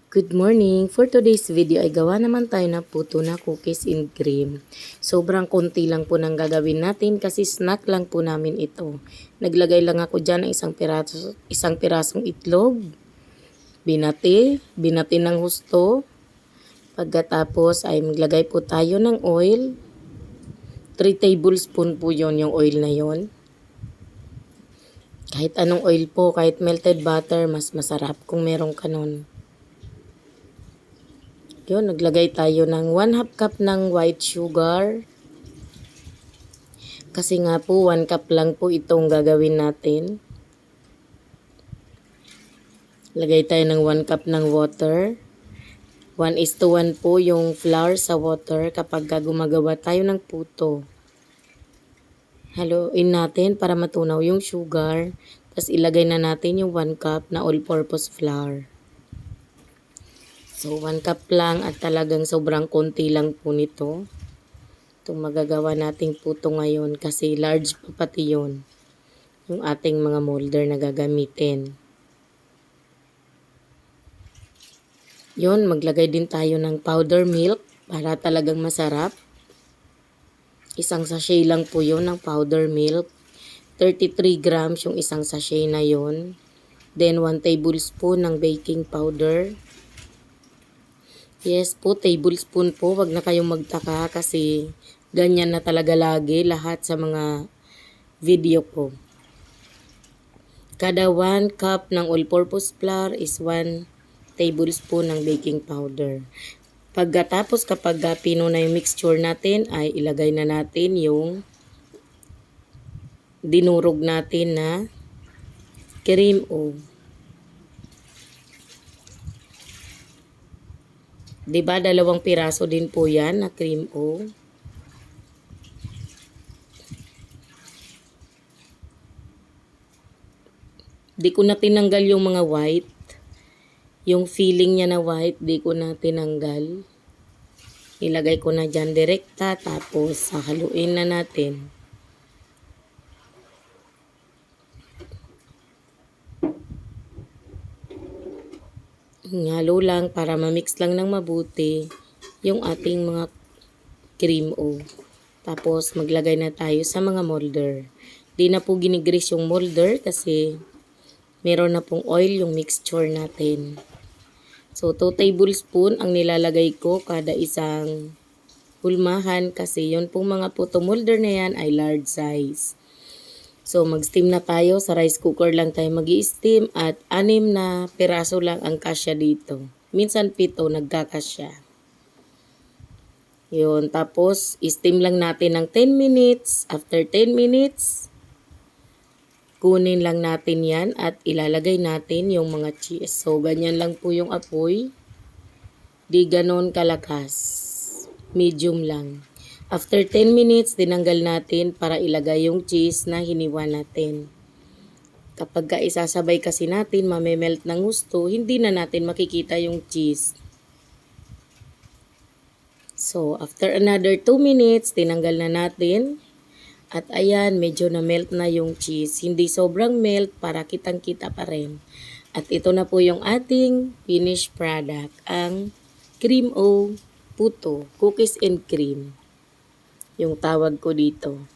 Good morning! For today's video ay gawa naman tayo ng puto na cookies and cream. Sobrang konti lang po nang gagawin natin kasi snack lang po namin ito. Naglagay lang ako dyan ng isang pirasong itlog, binati ng husto. Pagkatapos ay maglagay po tayo ng oil. 3 tablespoon po yon yung oil na yon. Kahit anong oil po, kahit melted butter, mas masarap kung merong kanon. Yun, naglagay tayo ng 1/2 cup ng white sugar. Kasi nga po, 1 cup lang po itong gagawin natin. Lagay tayo ng 1 cup ng water. 1:1 po yung flour sa water kapag gumagawa tayo ng puto. Haluin natin para matunaw yung sugar. Tapos ilagay na natin yung 1 cup na all-purpose flour. So, 1 cup lang at talagang sobrang konti lang po nito. Itong magagawa nating puto ngayon kasi large pa pati yun. Yung ating mga molder na gagamitin. Yun, maglagay din tayo ng powder milk para talagang masarap. Isang sachet lang po yun ng powder milk. 33 grams yung isang sachet na yun. Then 1 tablespoon ng baking powder. Yes po, tablespoon po. Wag na kayong magtaka kasi ganyan na talaga lagi lahat sa mga video ko. Kada 1 cup ng all-purpose flour is 1 tablespoon ng baking powder. Pagkatapos kapag pino na yung mixture natin ay ilagay na natin yung dinurog natin na cream o. Diba 2 piraso din po yan na cream o. Di ko na tinanggal yung mga white. Yung feeling niya na white, di ko na tinanggal. Ilagay ko na dyan direkta, tapos haluin na natin. Halo lang para ma-mix lang ng mabuti yung ating mga cream o. Tapos maglagay na tayo sa mga molder. Di na po ginigrease yung molder kasi meron na pong oil yung mixture natin. So, 2 tablespoon ang nilalagay ko kada isang hulmahan kasi yun pong mga puto molder na yan ay large size. So, mag-steam na tayo. Sa rice cooker lang tayo mag-i-steam at 6 na piraso lang ang kasya dito. Minsan 7 nagkakasya. Yun. Tapos, i-steam lang natin ng 10 minutes. After 10 minutes, kunin lang natin yan at ilalagay natin yung mga cheese. So, ganyan lang po yung apoy. Di ganon kalakas. Medium lang. After 10 minutes, tinanggal natin para ilagay yung cheese na hiniwa natin. Kapag isasabay kasi natin, mamemelt ng gusto, hindi na natin makikita yung cheese. So, after another 2 minutes, tinanggal na natin. At ayan, medyo na-melt na yung cheese. Hindi sobrang melt para kitang-kita pa rin. At ito na po yung ating finished product. Ang cream o puto, cookies and cream. Yung tawag ko dito.